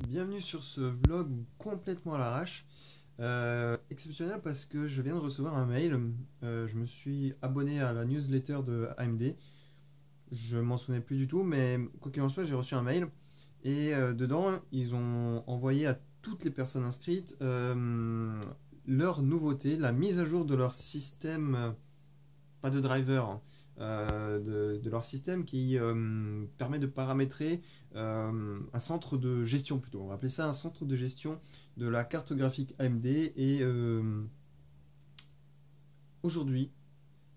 Bienvenue sur ce vlog complètement à l'arrache. Exceptionnel parce que je viens de recevoir un mail. Je me suis abonné à la newsletter de AMD. Je m'en souvenais plus du tout, mais quoi qu'il en soit, j'ai reçu un mail. Et dedans, ils ont envoyé à toutes les personnes inscrites leur nouveauté, la mise à jour de leur système, pas de driver, hein, de leur système qui permet de paramétrer un centre de gestion plutôt. On va appeler ça un centre de gestion de la carte graphique AMD. Et aujourd'hui,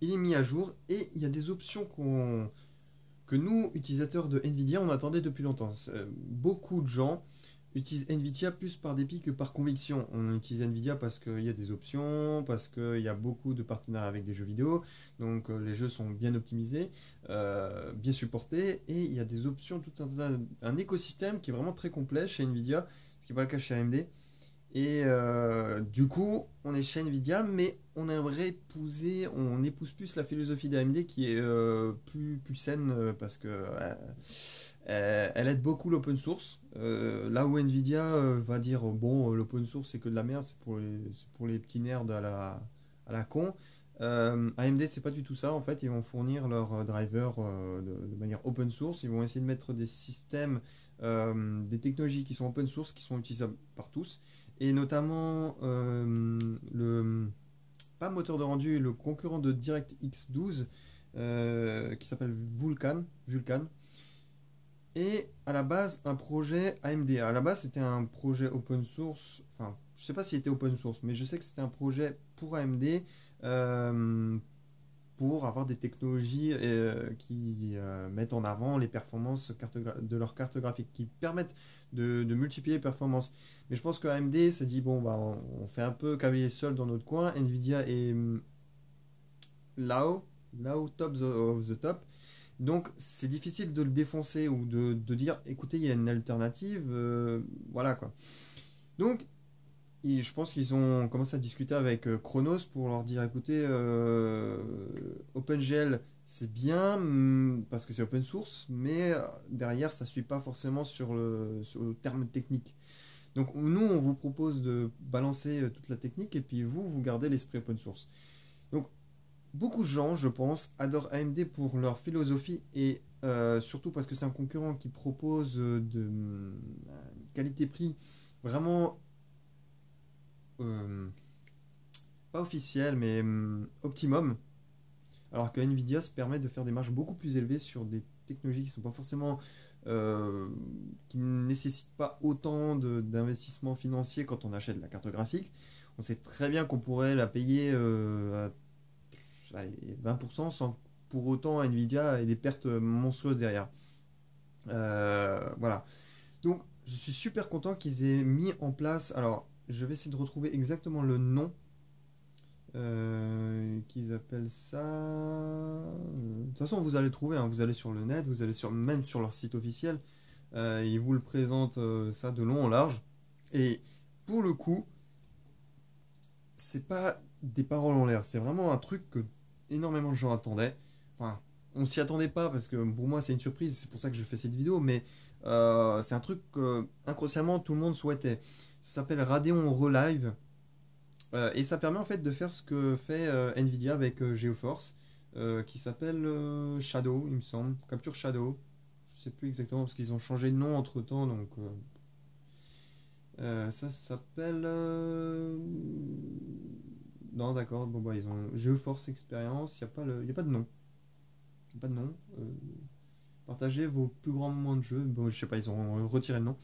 il est mis à jour et il y a des options que nous, utilisateurs de Nvidia, on attendait depuis longtemps. Beaucoup de gens utilisent Nvidia plus par dépit que par conviction. On utilise Nvidia parce qu'il y a des options, parce qu'il y a beaucoup de partenaires avec des jeux vidéo, donc les jeux sont bien optimisés, bien supportés, et il y a des options, tout un écosystème qui est vraiment très complet chez Nvidia, ce qui n'est pas le cas chez AMD. Et du coup, on est chez Nvidia, mais on aimerait on épouse plus la philosophie d'AMD qui est plus saine parce que elle aide beaucoup l'open source. Là où Nvidia va dire bon, l'open source c'est que de la merde, c'est pour les petits nerds à la con. AMD c'est pas du tout ça en fait, ils vont fournir leurs drivers de manière open source, ils vont essayer de mettre des systèmes, des technologies qui sont open source, qui sont utilisables par tous, et notamment pas moteur de rendu, le concurrent de DirectX 12 qui s'appelle Vulkan. Et à la base, un projet AMD. À la base, c'était un projet open source. Enfin, je sais pas s'il était open source, mais je sais que c'était un projet pour AMD pour avoir des technologies qui mettent en avant les performances de leur carte graphique, qui permettent de multiplier les performances. Mais je pense que AMD s'est dit, bon, bah, on fait un peu cavalier seul dans notre coin. Nvidia est là-haut, top of the top. Donc c'est difficile de le défoncer ou de dire, écoutez, il y a une alternative, voilà quoi. Donc je pense qu'ils ont commencé à discuter avec Chronos pour leur dire, écoutez, OpenGL c'est bien parce que c'est open source, mais derrière ça ne suit pas forcément sur le terme technique. Donc nous on vous propose de balancer toute la technique et puis vous gardez l'esprit open source. Donc beaucoup de gens, je pense, adorent AMD pour leur philosophie et surtout parce que c'est un concurrent qui propose une qualité-prix vraiment euh, pas officielle, mais optimum. Alors que Nvidia se permet de faire des marges beaucoup plus élevées sur des technologies qui sont pas forcément qui ne nécessitent pas autant d'investissement financier quand on achète la carte graphique. On sait très bien qu'on pourrait la payer à allez, 20% sans pour autant Nvidia ait des pertes monstrueuses derrière. Voilà. Donc je suis super content qu'ils aient mis en place. Alors je vais essayer de retrouver exactement le nom qu'ils appellent ça. De toute façon vous allez trouver, hein, vous allez sur le net, vous allez même sur leur site officiel. Ils vous le présentent ça de long en large. Et pour le coup, c'est pas des paroles en l'air, c'est vraiment un truc que énormément de gens attendaient. Enfin, on s'y attendait pas parce que pour moi c'est une surprise, c'est pour ça que je fais cette vidéo, mais c'est un truc que inconsciemment tout le monde souhaitait. Ça s'appelle Radeon Relive et ça permet en fait de faire ce que fait Nvidia avec GeForce qui s'appelle Shadow, il me semble, Capture Shadow. Je sais plus exactement parce qu'ils ont changé de nom entre temps, donc ça s'appelle. Non, d'accord. Bon, bah, ils ont GeForce Experience. Il y a pas de nom. Y a pas de nom. Partagez vos plus grands moments de jeu. Bon, je sais pas, ils ont retiré le nom.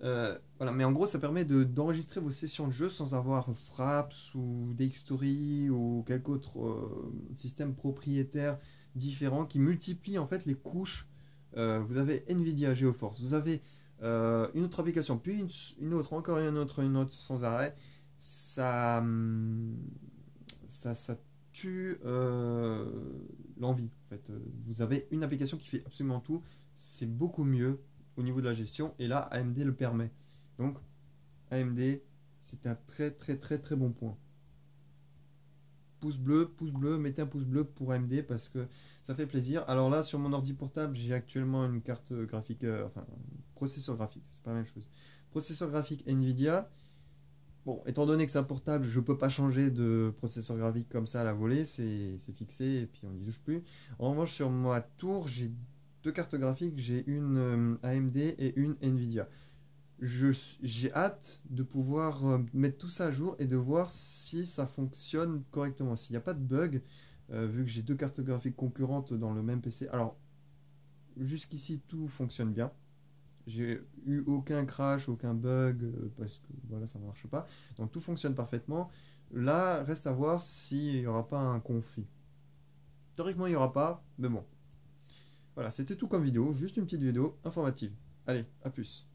Voilà, mais en gros, ça permet d'enregistrer vos sessions de jeu sans avoir Fraps ou DxTory ou quelque autre système propriétaire différent qui multiplie en fait les couches. Vous avez Nvidia GeForce, vous avez une autre application, puis une autre, encore une autre, sans arrêt. Ça, ça tue l'envie. En fait, vous avez une application qui fait absolument tout. C'est beaucoup mieux au niveau de la gestion. Et là, AMD le permet. Donc, AMD, c'est un très très très très bon point. Pouce bleu, mettez un pouce bleu pour AMD parce que ça fait plaisir. Alors là, sur mon ordi portable, j'ai actuellement une carte graphique, enfin, processeur graphique, c'est pas la même chose. Processeur graphique Nvidia, bon, étant donné que c'est un portable, je peux pas changer de processeur graphique comme ça à la volée, c'est fixé et puis on n'y touche plus. En revanche, sur ma tour, j'ai deux cartes graphiques, j'ai une AMD et une Nvidia. J'ai hâte de pouvoir mettre tout ça à jour et de voir si ça fonctionne correctement. S'il n'y a pas de bug, vu que j'ai deux cartes graphiques concurrentes dans le même PC. Alors, jusqu'ici, tout fonctionne bien. J'ai eu aucun crash, aucun bug, parce que voilà, ça ne marche pas. Donc tout fonctionne parfaitement. Là, reste à voir s'il n'y aura pas un conflit. Théoriquement, il n'y aura pas, mais bon. Voilà, c'était tout comme vidéo, juste une petite vidéo informative. Allez, à plus.